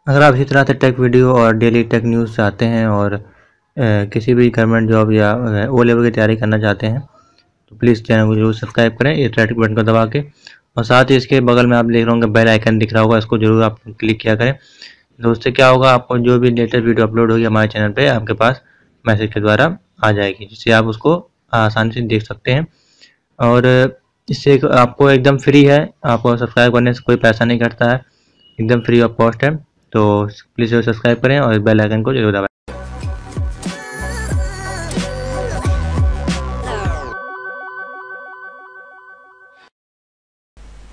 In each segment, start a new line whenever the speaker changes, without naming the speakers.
अगर आप इसी तरह से टेक वीडियो और डेली टेक न्यूज़ चाहते हैं और किसी भी गवर्नमेंट जॉब या ओ लेवल की तैयारी करना चाहते हैं तो प्लीज़ चैनल को जरूर सब्सक्राइब करें इस रेड बटन को दबा के, और साथ ही इसके बगल में आप देख रहे होंगे बेल आइकन दिख रहा होगा, इसको जरूर आप क्लिक किया करें। तो उससे क्या होगा, आपको जो भी लेटेस्ट वीडियो अपलोड होगी हमारे चैनल पे आपके पास मैसेज के द्वारा आ जाएगी, जिससे आप उसको आसानी से देख सकते हैं। और इससे आपको एकदम फ्री है, आपको सब्सक्राइब करने से कोई पैसा नहीं कटता है, एकदम फ्री ऑफ कॉस्ट है। तो प्लीज़ सब्सक्राइब करें और बेल आइकन को जरूर दबाएं।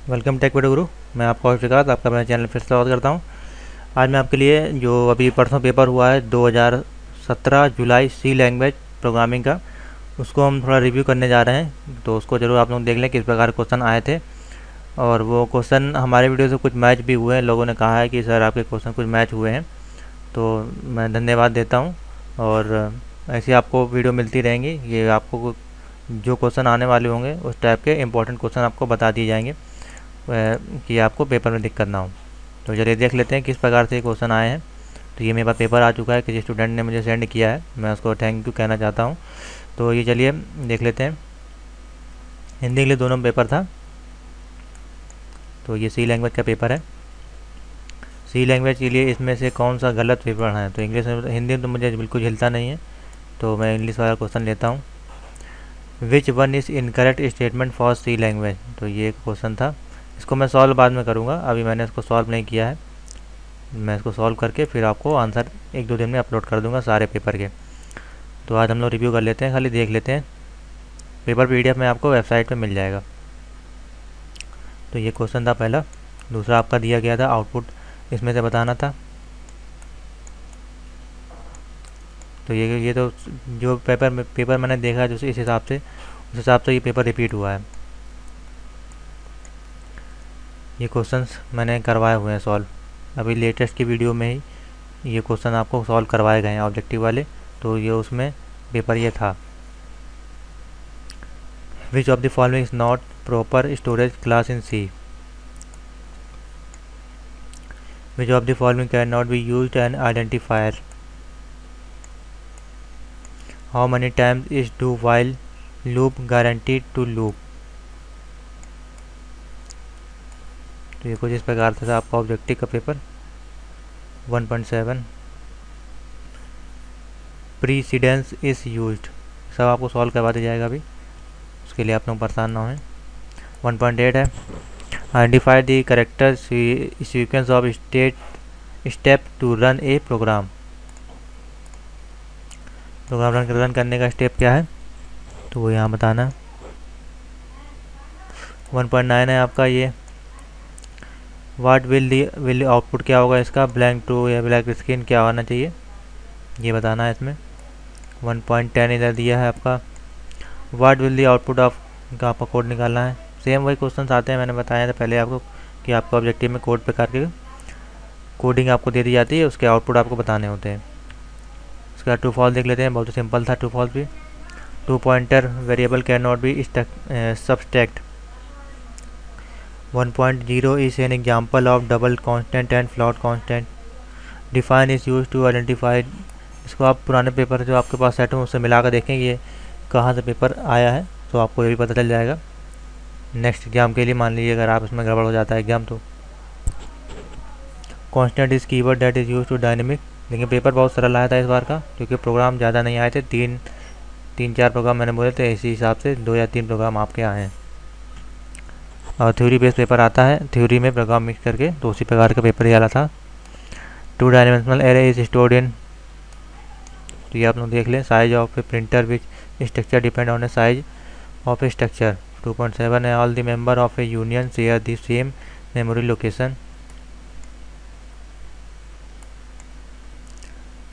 वेलकम टेक वीडियो गुरु, मैं आपका विकास आपका मेरे चैनल फिर स्वागत करता हूं। आज मैं आपके लिए जो अभी परसों पेपर हुआ है 2017 जुलाई सी लैंग्वेज प्रोग्रामिंग का, उसको हम थोड़ा रिव्यू करने जा रहे हैं। तो उसको जरूर आप लोग देख लें किस प्रकार क्वेश्चन आए थे, और वो क्वेश्चन हमारे वीडियो से कुछ मैच भी हुए हैं। लोगों ने कहा है कि सर आपके क्वेश्चन कुछ मैच हुए हैं, तो मैं धन्यवाद देता हूँ। और ऐसी आपको वीडियो मिलती रहेंगी, ये आपको जो क्वेश्चन आने वाले होंगे उस टाइप के इंपॉर्टेंट क्वेश्चन आपको बता दिए जाएंगे कि आपको पेपर में दिक्कत ना हो। तो चलिए देख लेते हैं किस प्रकार से क्वेश्चन आए हैं। तो ये मेरे पास पेपर आ चुका है, किसी स्टूडेंट ने मुझे सेंड किया है, मैं उसको थैंक यू कहना चाहता हूँ। तो ये चलिए देख लेते हैं। हिंदी इंग्लिश दोनों पेपर था। तो ये सी लैंग्वेज का पेपर है। सी लैंग्वेज के लिए इसमें से कौन सा गलत पेपर है, तो इंग्लिश हिंदी तो मुझे बिल्कुल हिलता नहीं है, तो मैं इंग्लिश वाला क्वेश्चन लेता हूँ। Which one is incorrect statement for C language, तो ये क्वेश्चन था। इसको मैं सॉल्व बाद में करूँगा, अभी मैंने इसको सॉल्व नहीं किया है। मैं इसको सॉल्व करके फिर आपको आंसर 1-2 दिन में अपलोड कर दूंगा सारे पेपर के। तो आज हम लोग रिव्यू कर लेते हैं, खाली देख लेते हैं। पेपर पीडीएफ में आपको वेबसाइट पे मिल जाएगा। तो ये क्वेश्चन था पहला। दूसरा आपका दिया गया था आउटपुट इसमें से बताना था। तो ये तो जो पेपर मैंने देखा जो इस हिसाब से ये पेपर रिपीट हुआ है। ये क्वेश्चंस मैंने करवाए हुए हैं सॉल्व, अभी लेटेस्ट की वीडियो में ही ये क्वेश्चन आपको सॉल्व करवाए गए हैं ऑब्जेक्टिव वाले। तो ये उसमें पेपर ये था। Which of the following is not proper storage class in C, which of the following can not be used an identifier, how many times is do while loop guaranteed to loop. तो ये कुछ इस प्रकार से था आपका objective का paper 1.7। Precedence is used, सब आपको सॉल्व करवा दिया जाएगा अभी, उसके लिए आप लोग परेशान ना हों। 1.8 है identify the character sequence of step to run a program, program run करने का स्टेप क्या है तो वो यहाँ बताना है। 1.9 है आपका ये व्हाट विल आउटपुट क्या होगा इसका, ब्लैंक टू या ब्लैक स्क्रीन क्या होना चाहिए ये बताना है इसमें। 1.10 इधर दिया है आपका what will the output of का आपका कोड निकालना है। सेम वही क्वेश्चन आते हैं, मैंने बताया था पहले आपको कि आपको ऑब्जेक्टिव में कोड प्रकार के कोडिंग आपको दे दी जाती है, उसके आउटपुट आपको बताने होते हैं। उसका ट्रू फॉल्स देख लेते हैं, बहुत सिंपल था ट्रू फॉल्स भी। 2 pointer variable can not be subtract. 1.0 is an example of double constant and float constant. Define is use to identify, इसको आप पुराने पेपर जो आपके पास सेट हो उससे मिला कर देखें ये कहाँ से पेपर आया है, तो आपको ये भी पता चल जाएगा नेक्स्ट एग्जाम के लिए। मान लीजिए अगर आप इसमें गड़बड़ हो जाता है एग्जाम तो। Constant is keyword that is use to dynamic, लेकिन पेपर बहुत सरल आया था इस बार का क्योंकि प्रोग्राम ज़्यादा नहीं आए थे, तीन चार प्रोग्राम मैंने बोले थे, इसी हिसाब से 2 या 3 प्रोग्राम आपके आए हैं। और थ्योरी बेस्ड पेपर आता है, थ्योरी में प्रोग्राम मिक्स करके, तो उसी प्रकार का पेपर ही आया था। 2 dimensional array is stored in, तो ये आप लोग देख लें। Size of A printer which structure depend on A size of A structure. 2.7 है all the member of A union share the same memory location.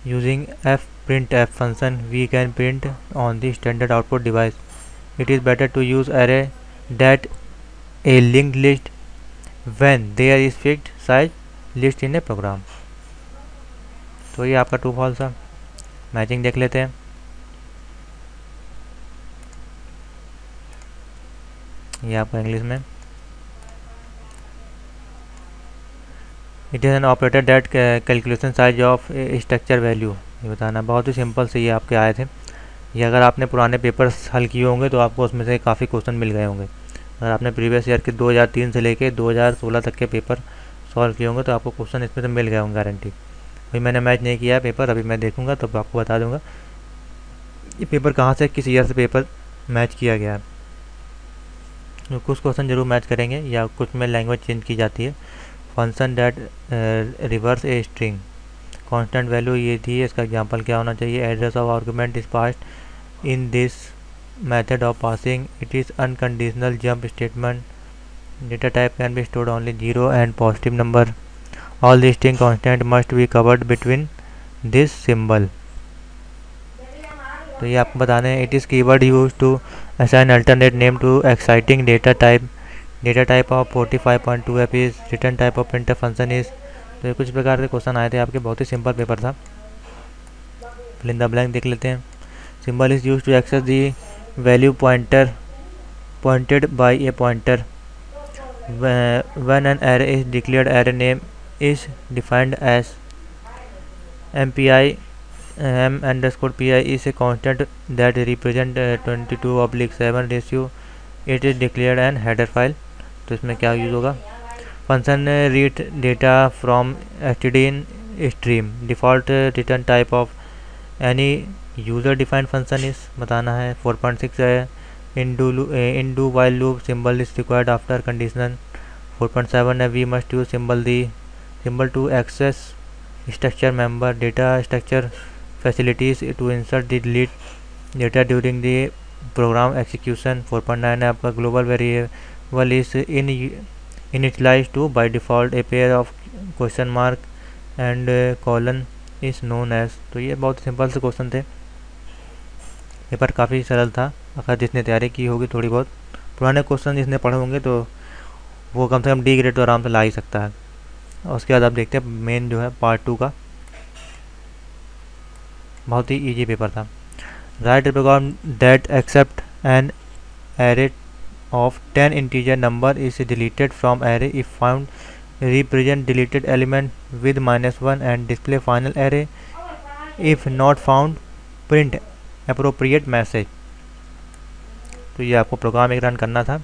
Using fprintf function we can print on the standard output device. It is better to use array that a linked list when there is fixed size list in a program. तो ये आपका true false है। Matching देख लेते हैं। ये आपका English में it is an operator that calculation size of structure value, ये बताना। बहुत ही सिंपल से ये आपके आए थे। ये अगर आपने पुराने पेपर्स हल किए होंगे तो आपको उसमें से काफ़ी क्वेश्चन मिल गए होंगे। अगर आपने प्रीवियस ईयर के 2003 से लेके 2016 तक के पेपर सॉल्व किए होंगे तो आपको क्वेश्चन इसमें से मिल गए होंगे गारंटी। अभी मैंने मैच नहीं किया है पेपर, अभी मैं देखूंगा तब आपको बता दूंगा ये पेपर कहाँ से किस ईयर से पेपर मैच किया गया है। तो कुछ क्वेश्चन जरूर मैच करेंगे या कुछ में लैंग्वेज चेंज की जाती है। Function that reverse a string, constant value ये थी, इसका एग्जांपल क्या होना चाहिए। Address of argument is passed in this method of passing, it is unconditional jump statement, data type can be stored only 0 and positive number, all the string constant must be covered between this symbol. तो ये आपको बताना है। It is keyword use to assign alternate name to exciting data type of 45.2 F is return type of printer function is. तो ये कुछ प्रकार के क्वेश्चन आए थे आपके, बहुत ही सिंपल पेपर था। फिल इन द ब्लैंक देख लेते हैं। Symbol is use to access the value pointed by a pointer when an array is declared. Array name is defined as MPI m_pi is a constant that represent 22/7 ratio. It is declared an header file। तो इसमें क्या use होगा। Function read data from std in stream, default return type of any user defined function is बताना है। 4.6 है in do while loop, symbol is required after conditional. 4.7 है we must use symbol to access structure member, data structure facilities to insert the delete data during the program execution। 4.9 है आपका global variable is initialized to by default a pair of question mark and colon is known as। तो ये बहुत simple से question थे, paper काफ़ी सरल था। अगर जिसने तैयारी की होगी थोड़ी बहुत, पुराने क्वेश्चन जिसने पढ़े होंगे तो वो कम से कम D ग्रेड तो आराम से ला ही सकता है। और उसके बाद आप देखते हैं मेन जो है पार्ट 2 का, बहुत ही इजी पेपर था। Write program that accept an array of 10 integer number is deleted from array if found, represent deleted element with -1 and display final array, if not found print appropriate message. तो ये आपको programme एक run करना था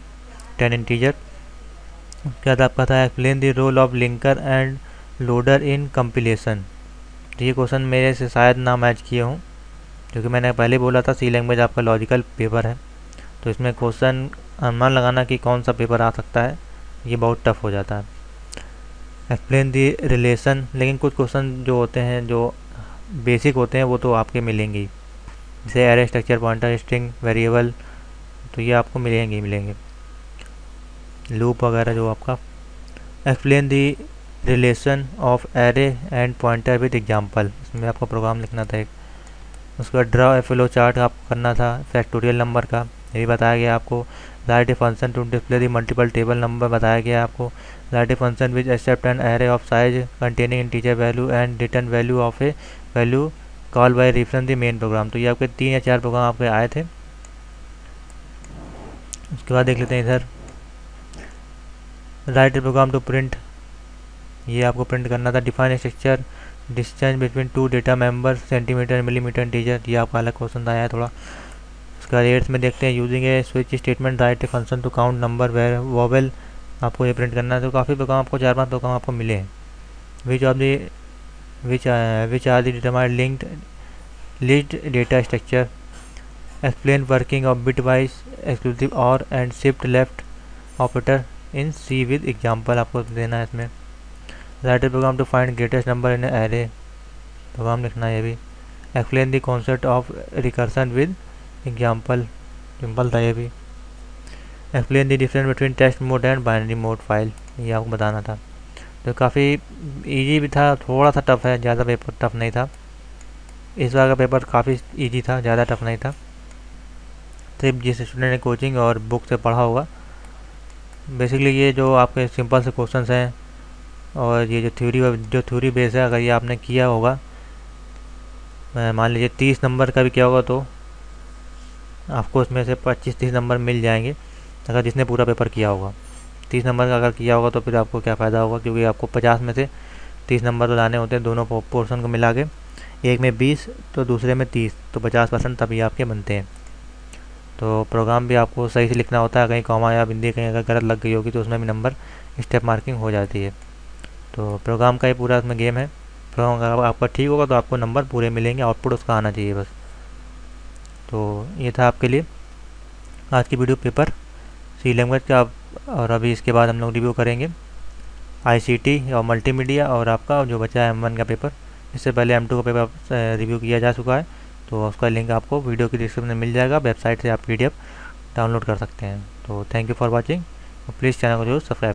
10 integer. उसके बाद आपका था explain the role of linker and loader in compilation. तो ये क्वेश्चन मेरे से शायद ना मैच किए हों, क्योंकि मैंने पहले बोला था सी लैंग्वेज आपका लॉजिकल पेपर है, तो इसमें क्वेश्चन अनुमान लगाना कि कौन सा पेपर आ सकता है ये बहुत टफ हो जाता है। एक्सप्लेन दी रिलेशन, लेकिन कुछ क्वेश्चन जो होते हैं जो बेसिक होते हैं वो तो आपके मिलेंगे ही, जैसे array structure pointer string variable, तो ये आपको मिलेंगे लूप वगैरह जो आपका। Explain the relation of array and pointer with example, इसमें आपको प्रोग्राम लिखना था एक। उसके बाद ड्रा ए फ्लो चार्ट आपको करना था फैक्टोरियल नंबर का, ये भी बताया गया आपको। Write a function to display the multiple table number बताया गया आपको। Write a function which accept an array of size containing integer value and return value of a value call by reference the main program. तो ये आपके 3 या 4 programme आपके आए थे। उसके बाद देख लेते हैं इधर write a program to print, ये आपको प्रिंट करना था। Define structure distance between 2 data member centimetre millimetre integer, ये आपका अलग क्वेश्चन आया है थोड़ा। उसका रेट्स में देखते हैं using a switch statement write a function to count number where vowel, आपको ये प्रिंट करना है। तो काफ़ी प्रोग्राम आपको 4-5 प्रोग्राम आपको मिले हैं। Which are the determined linked data structure, explain working of bit wise exclusive और and shift left operator in C with example आपको देना है इसमें। Write a program to find greatest number in array, program लिखना है ये भी। Explain the concept of recursion with example, simple था ये भी। Explain the difference between text mode and binary mode file, ये आपको बताना था। तो काफ़ी इजी भी था, थोड़ा सा टफ है, ज़्यादा पेपर टफ नहीं था। इस बार का पेपर काफ़ी इजी था, ज़्यादा टफ नहीं था। सिर्फ जिस स्टूडेंट ने कोचिंग और बुक से पढ़ा होगा, बेसिकली ये जो आपके सिंपल से क्वेश्चंस हैं और ये जो थ्योरी बेस है, अगर ये आपने किया होगा, मान लीजिए 30 नंबर का भी किया होगा तो आपको उसमें से 25-30 नंबर मिल जाएंगे, अगर जिसने पूरा पेपर किया होगा। 30 नंबर का अगर किया होगा तो फिर आपको क्या फ़ायदा होगा, क्योंकि आपको 50 में से 30 नंबर तो लाने होते हैं दोनों पोर्शन को मिला के। एक में 20 तो दूसरे में 30, तो 50% तभी आपके बनते हैं। तो प्रोग्राम भी आपको सही से लिखना होता है, कहीं कॉमा या बिंदी कहीं अगर गलत लग गई होगी तो उसमें भी नंबर स्टेप मार्किंग हो जाती है। तो प्रोग्राम का ही पूरा उसमें गेम है। प्रोग्राम अगर आपका ठीक होगा तो आपको नंबर पूरे मिलेंगे, आउटपुट उसका आना चाहिए बस। तो ये था आपके लिए आज की वीडियो पेपर सी लैंग्वेज का। और अभी इसके बाद हम लोग रिव्यू करेंगे ICT और मल्टीमीडिया और आपका जो बचा है M1 का पेपर। इससे पहले M2 का पेपर रिव्यू किया जा चुका है, तो उसका लिंक आपको वीडियो की डिस्क्रिप्शन में मिल जाएगा। वेबसाइट से आप PDF डाउनलोड कर सकते हैं। तो thank you for watching. Please channel को जरूर सब्सक्राइब